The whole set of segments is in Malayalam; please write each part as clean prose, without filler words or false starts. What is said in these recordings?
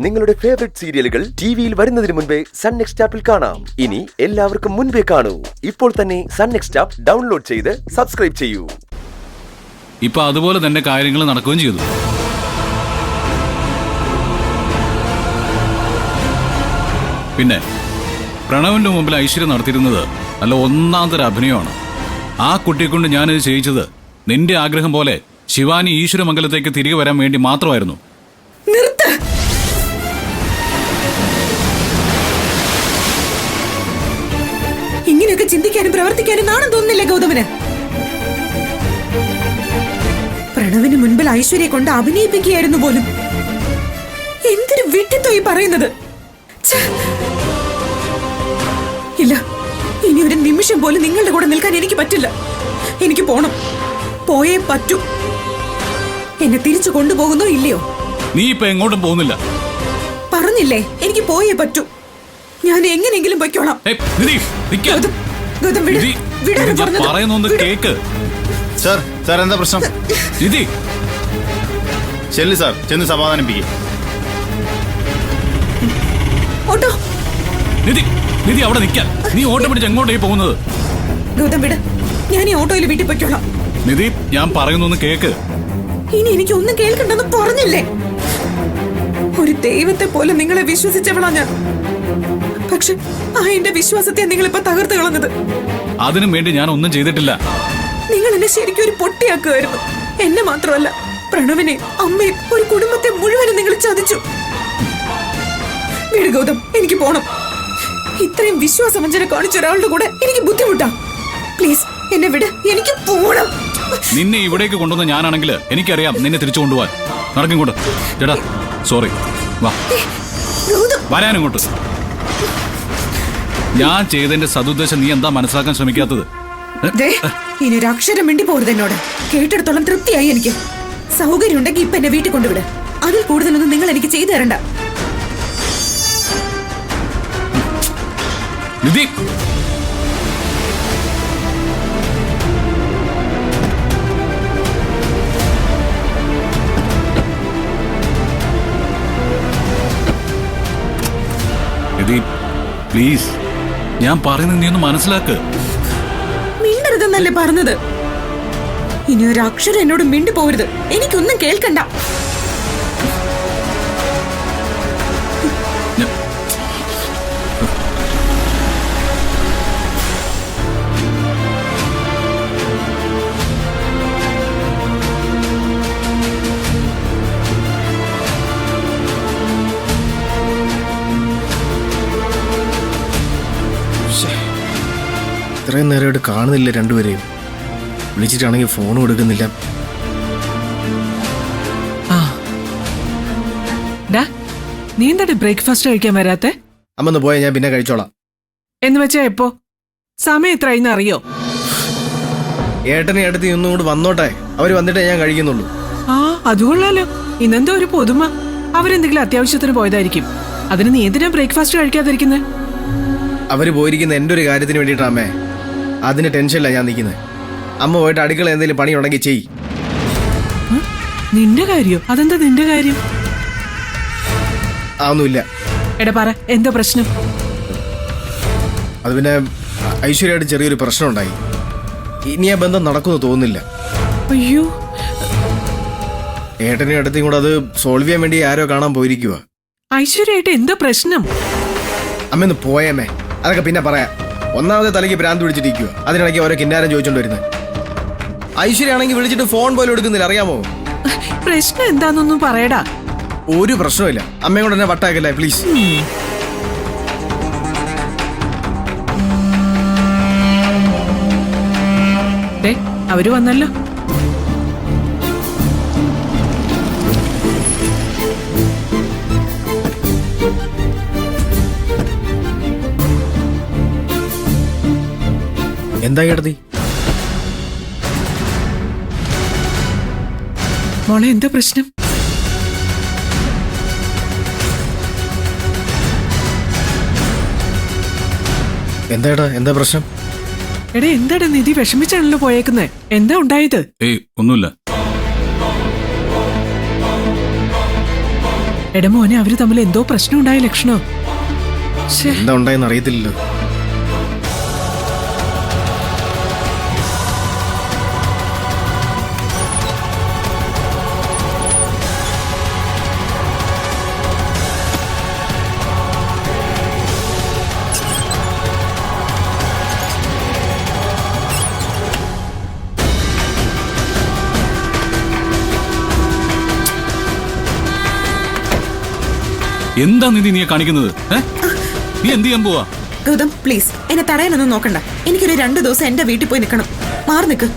നിങ്ങളുടെ ഫേവറേറ്റ് സീരിയലുകൾ ടിവിയിൽ വരുന്നതിന് മുൻപേ സൺ നെക്സ്റ്റ് ആപ്പിൽ കാണാം. ഇനി എല്ലാവർക്കും മുൻപേ കാണൂ. ഇപ്പോൾ തന്നെ സൺ നെക്സ്റ്റ് ആപ്പ് ഡൗൺലോഡ് ചെയ്ത് സബ്സ്ക്രൈബ് ചെയ്യൂ. ഇപ്പൊ അതുപോലെ തന്നെ കാര്യങ്ങൾ നടക്കുകയും ചെയ്തു. പിന്നെ പ്രണവിന്റെ മുമ്പിൽ ഐശ്വര്യം നടത്തിയിരുന്നത് നല്ല ഒന്നാം തരം അഭിനയമാണ്. ആ കുട്ടിയെ കൊണ്ട് ഞാനിത് ചെയ്യിച്ചത് നിന്റെ ആഗ്രഹം പോലെ ശിവാനി ഈശ്വരമംഗലത്തേക്ക് തിരികെ വരാൻ വേണ്ടി മാത്രമായിരുന്നു. ഇങ്ങനെയൊക്കെ ചിന്തിക്കാനും പ്രവർത്തിക്കാനും നാണം തോന്നുന്നില്ല ഗൗതമന്. പ്രണവിന് മുൻപിൽ ഐശ്വര്യയെ കൊണ്ട് അഭിനയിപ്പിക്കുകയായിരുന്നു പോലും. എന്തൊരു വിട്ടിത്തോ ഈ പറയുന്നത്. ഇല്ല, ഇനി ഒരു നിമിഷം പോലും നിങ്ങളുടെ കൂടെ നിൽക്കാൻ എനിക്ക് പറ്റില്ല. എനിക്ക് പോണം, പോയേ പറ്റൂ. എന്നെ തിരിച്ചു കൊണ്ടുപോകുന്നോ ഇല്ലയോ? നീ ഇപ്പൊ എങ്ങോട്ടും പോകുന്നില്ല. പറഞ്ഞില്ലേ, എനിക്ക് പോയേ പറ്റൂ. ഞാൻ എങ്ങനെയെങ്കിലും പൊയ്ക്കോളാം. കേക്ക് സാർ എന്താ പ്രശ്നം? ചെല്ലു സാർ, ചെന്ന് സമാധാനിപ്പിക്കും. ഓട്ടോ നിധി അവിടെ നിൽക്കാൻ. നീ ഓട്ടോ പിടിച്ച് എങ്ങോട്ടേ പോകുന്നത്? ഗൗതം വിട്, ഞാൻ ഈ ഓട്ടോയിൽ വീട്ടിൽ പൊയ്ക്കോളാം. നിധി, ഞാൻ പറയുന്നൊന്ന് കേക്ക്. ഇനി എനിക്ക് ഒന്നും കേൾക്കണ്ടെന്ന് പറഞ്ഞില്ലേ? ഒരു ദൈവത്തെ പോലെ നിങ്ങളെ വിശ്വസിച്ചവളാ ഞാൻ. പക്ഷെ ആ എന്റെ വിശ്വാസത്തെ നിങ്ങളിപ്പോ തകർത്ത് കളഞ്ഞത്. അതിനും വേണ്ടി ഞാൻ ഒന്നും ചെയ്തിട്ടില്ല. നിങ്ങൾ എന്നെ ശരിക്കും ഒരു പൊട്ടിയാക്കുമായിരുന്നു. എന്നെ മാത്രമല്ല, പ്രണവിനെ, അമ്മയും, ഒരു കുടുംബത്തെ മുഴുവനും നിങ്ങൾ ചതിച്ചു. വീട് ഗൗതം, എനിക്ക് പോണം. ഇത്രയും വിശ്വാസവഞ്ചന കാണിച്ച ഒരാളുടെ കൂടെ എനിക്ക് ബുദ്ധിമുട്ടാ. പ്ലീസ് എന്നെ വിട്, എനിക്ക് പോണം. നിന്നെ ഇവിടേക്ക് കൊണ്ടുവന്ന ഞാനാണെങ്കിൽ എനിക്കറിയാം നിന്നെ തിരിച്ചു കൊണ്ടുപോവാൻ. നടക്കിങ്ങോട്ട്. ചേട്ടാ സോറി, വാ വരാനിങ്ങോട്ട്. ഞാൻ ചെയ്തതിന്റെ സതുദ്ദേശം നീ എന്താ മനസ്സിലാക്കാൻ ശ്രമിക്കാത്തത്? ഇനി ഒരു അക്ഷരം മിണ്ടി പോരുത് എന്നോട്. കേട്ടിടത്തോളം തൃപ്തിയായി എനിക്ക്. സൗകര്യം ഉണ്ടെങ്കിൽ ഇപ്പൊ എന്നെ വീട്ടിൽ കൊണ്ടുവിട്. അതിൽ കൂടുതലൊന്നും നിങ്ങൾ എനിക്ക് ചെയ്തു തരണ്ട. നിധി, പ്ലീസ്, ഞാൻ പറയുന്നത് നീ ഒന്ന് മനസ്സിലാക്ക്. മിണ്ടരുതെന്നല്ലേ പറഞ്ഞത്? ഇനി ഒരു അക്ഷരം എന്നോട് മിണ്ടി പോരുത്. എനിക്കൊന്നും കേൾക്കണ്ട. ഇത്രയും നേരമായിട്ട് കാണുന്നില്ല രണ്ടുപേരെയും. വിളിച്ചിട്ടാണെങ്കിൽ ഫോണും എടുക്കുന്നില്ല. നീ എന്താ ബ്രേക്ക്ഫാസ്റ്റ് കഴിക്കാൻ വരാത്തെ? അമ്മന്ന് പോയാൽ ഞാൻ പിന്നെ കഴിച്ചോളാം. എന്ന് വെച്ചാ എപ്പോ? സമയം എത്രയെന്ന് അറിയോ? ഏട്ടനെ അടുത്ത് ഒന്നും കൂടെ വന്നോട്ടെ. അവര് വന്നിട്ടേ ഞാൻ കഴിക്കുന്നുള്ളൂ. അതുകൊള്ളാലോ. ഇന്നെന്തോ ഒരു പൊതുമ. അവരെന്തെങ്കിലും അത്യാവശ്യത്തിന് പോയതായിരിക്കും. അതിന് നീ എന്തിനാ ബ്രേക്ക്ഫാസ്റ്റ് കഴിക്കാതിരിക്കുന്നത്? അവര് പോയിരിക്കുന്ന എന്റെ ഒരു കാര്യത്തിന് വേണ്ടിയിട്ടാ അമ്മേ. അതിന് ടെൻഷനില്ല ഞാൻ നിൽക്കുന്നത്. അമ്മ പോയിട്ട് അടുക്കള എന്തെങ്കിലും പണി ഉണ്ടെങ്കിൽ ചെയ്. നിന്റെ കാര്യം? അതെന്താ നിന്റെ കാര്യം? ഒന്നുമില്ല. എടാ പറ, എന്താ പ്രശ്നം? അത് പിന്നെ ഐശ്വര്യമായിട്ട് ചെറിയൊരു പ്രശ്നം ഉണ്ടായി. ഇനി ആ ബന്ധം നടക്കുമെന്ന് തോന്നുന്നില്ല. അയ്യോ, ഏട്ടനെ അടുത്തും കൂടെ അത് സോൾവ് ചെയ്യാൻ വേണ്ടി ആരോ കാണാൻ പോയിരിക്കുക. ഐശ്വര്യമായിട്ട് എന്താ പ്രശ്നം? അമ്മന്ന് പോയമേ, അതൊക്കെ പിന്നെ പറയാം. ഒന്നാമത്തെ തലയ്ക്ക് ഭ്രാന്ത് പിടിച്ചിട്ടിരിക്കുക. അതിനിടയ്ക്ക് ഓരോ കിന്നാരം ചോദിച്ചോണ്ട് വരുന്നത്. ഐശ്വര്യാണെങ്കിൽ വിളിച്ചിട്ട് ഫോൺ പോലും എടുക്കുന്നില്ല, അറിയാമോ? പ്രശ്നം എന്താന്നൊന്നും പറയടാ. ഒരു പ്രശ്നമില്ല. അമ്മയും കൊണ്ട് എന്നെ വട്ടാക്കല്ലേ പ്ലീസ്. അവര് വന്നല്ലോ. എന്താ കേട്ടതി? മോളെ, എന്താ പ്രശ്നം? എന്താ പ്രശ്നം? എടാ, എന്താടാ നിധി വിഷമിച്ചാണല്ലോ പോയേക്കുന്നേ? എന്താ ഉണ്ടായത്? ഒന്നുമില്ല. എടാ മോനെ, അവര് തമ്മിൽ എന്തോ പ്രശ്നം ഉണ്ടായ ലക്ഷണോ. ശ്ശേ. എന്താ ഉണ്ടായെന്ന് അറിയത്തില്ലല്ലോ. എന്താ നിധി നീ കാണിക്കുന്നത്? നീ എന്ത് ചെയ്യാൻ പോവാ? ഗൗതം പ്ലീസ്, എന്നെ തടയാനൊന്നും നോക്കണ്ട. എനിക്കൊരു 2 ദിവസം എന്റെ വീട്ടിൽ പോയി നിൽക്കണം. മാറി നിൽക്ക്,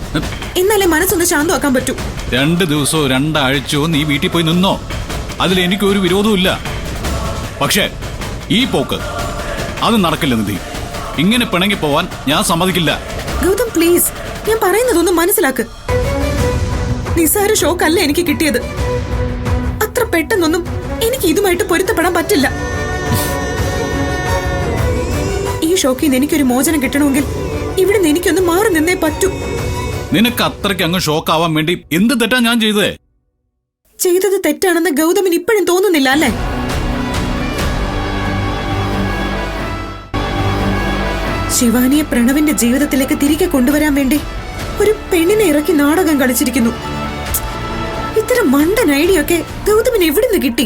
എന്നാലേ മനസ്സൊന്ന് ശാന്തമാക്കാൻ പറ്റൂ. 2 ദിവസമോ 2 ആഴ്ചയോ നീ വീട്ടിൽ പോയി നിന്നോ, അതിൽ എനിക്കൊരു വിരോധവും ഇല്ല. പക്ഷേ ഈ പോക്ക് അത് നടക്കില്ല നിധി. ഇങ്ങനെ പിണങ്ങി പോവാൻ ഞാൻ സമ്മതിക്കില്ല. ഗൗതം പ്ലീസ്, ഞാൻ പറയുന്നതൊന്നും മനസ്സിലാക്ക്. നിസ്സാര ഷോക്കല്ല എനിക്ക് കിട്ടിയത്. അത്ര പെട്ടെന്നൊന്നും എനിക്ക് ഇതുമായിട്ട് പൊരുത്തപ്പെടാൻ പറ്റില്ല. ഈ ഷോക്കിൽ നിന്ന് എനിക്കൊരു മോചനം കിട്ടണമെങ്കിൽ ഇവിടെ നിന്ന് എനിക്കൊന്ന് മാറി നിന്നേ പറ്റൂ. നിനക്ക് അത്രയ്ക്ക് അങ്ങ് ഷോക്ക് ആവാൻ വേണ്ടി എന്ത് തെറ്റാ ഞാൻ ചെയ്തേ? ചെയ്തത് തെറ്റാണെന്ന് ഗൗതമിന് ഇപ്പോഴും തോന്നുന്നില്ല അല്ലേ? ശിവാനിയെ പ്രണവിന്റെ ജീവിതത്തിലേക്ക് തിരികെ കൊണ്ടുവരാൻ വേണ്ടി ഒരു പെണ്ണിനെ ഇറക്കി നാടകം കളിച്ചിരിക്കുന്നു. ഇത്തരം മണ്ടൻ ഐഡിയ ഒക്കെ ഗൗതമിന് എവിടുന്ന് കിട്ടി?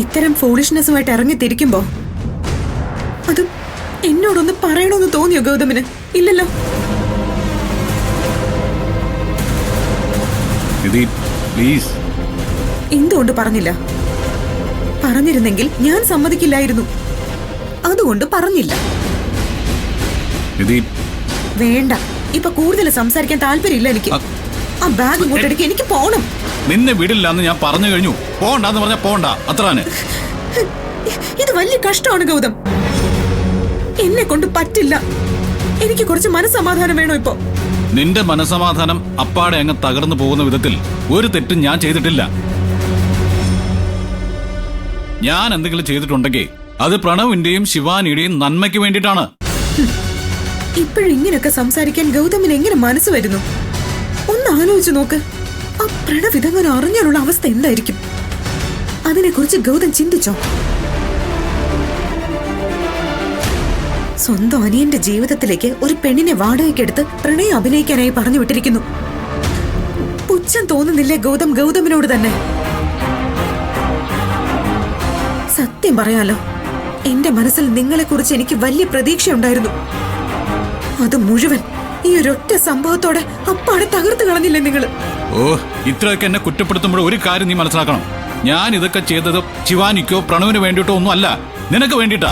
ഇത്തരം ഫോളിഷ്നെസ്സുമായിട്ട് ഇറങ്ങി തിരിക്കുമ്പോ അത് എന്നോടൊന്ന് പറയണമെന്ന് തോന്നിയോ ഗൗതമിന്? ഇല്ലല്ലോ. നിധി പ്ലീസ്. എന്തുകൊണ്ട് പറഞ്ഞില്ല? പറഞ്ഞിരുന്നെങ്കിൽ ഞാൻ സമ്മതിക്കില്ലായിരുന്നു. അതുകൊണ്ട് പറഞ്ഞില്ല. നിധി വേണ്ട, ഇപ്പൊ കൂടുതൽ സംസാരിക്കാൻ താല്പര്യമില്ല എനിക്ക്. ആ ബാഗ് ഇങ്ങോട്ടെടുക്ക്, എനിക്ക് പോണം. നിന്നെ വിടില്ലാന്ന് ഞാൻ പറഞ്ഞു കഴിഞ്ഞു. പോണ്ടാന്ന് പറഞ്ഞാ പോണ്ട, അത്രാണ്. ഇത് വലിയ കഷ്ടമാണ് ഗൗതം. എന്നെ കൊണ്ട് പറ്റില്ല. എനിക്ക് കുറച്ച് മനസ്സമാധാനം വേണോ ഇപ്പൊ? നിന്റെ മനസമാധാനം അപ്പാടെ അങ്ങ് തകർന്നു പോകുന്ന വിധത്തിൽ ഒരു തെറ്റും ഞാൻ ചെയ്തിട്ടില്ല. ഞാൻ എന്തെങ്കിലും ചെയ്തിട്ടുണ്ടെങ്കിൽ അത് പ്രണവിന്റെയും ശിവാനിയുടെയും നന്മയ്ക്ക് വേണ്ടിയിട്ടാണ്. ഇപ്പോഴും ഇങ്ങനെയൊക്കെ സംസാരിക്കാൻ ഗൗതമിന് എങ്ങനെ മനസ്സ് വരുന്നു? ഒന്ന് ആലോചിച്ചു നോക്ക്. ആ പ്രണവ് ഇതങ്ങനെ അറിഞ്ഞാലുള്ള അവസ്ഥ എന്തായിരിക്കും? അതിനെക്കുറിച്ച് ഗൗതം ചിന്തിച്ചോ? സ്വന്തം അനിയന്റെ ജീവിതത്തിലേക്ക് ഒരു പെണ്ണിനെ വാടകയ്ക്കെടുത്ത് പ്രണയം അഭിനയിക്കാനായി പറഞ്ഞു വിട്ടിരിക്കുന്നു. പുച്ഛം തോന്നുന്നില്ലേ ഗൗതം ഗൗതമിനോട് തന്നെ? സത്യം പറയാലോ, എന്റെ മനസ്സിൽ നിങ്ങളെക്കുറിച്ച് എനിക്ക് വലിയ പ്രതീക്ഷയുണ്ടായിരുന്നു. അത് മുഴുവൻ ഈ ഒരൊറ്റ സംഭവത്തോടെ അപ്പാടെ തകർത്ത് കളഞ്ഞില്ലേ നിങ്ങള്? ഓ, ഇത്രയൊക്കെ എന്നെ കുറ്റപ്പെടുത്തുമ്പോൾ ഒരു കാര്യം നീ മനസ്സിലാക്കണം. ഞാൻ ഇതൊക്കെ ചെയ്തത് ശിവാനിക്കോ പ്രണവിന് വേണ്ടിയിട്ടോ ഒന്നും അല്ല, നിനക്ക് വേണ്ടിയിട്ടാ.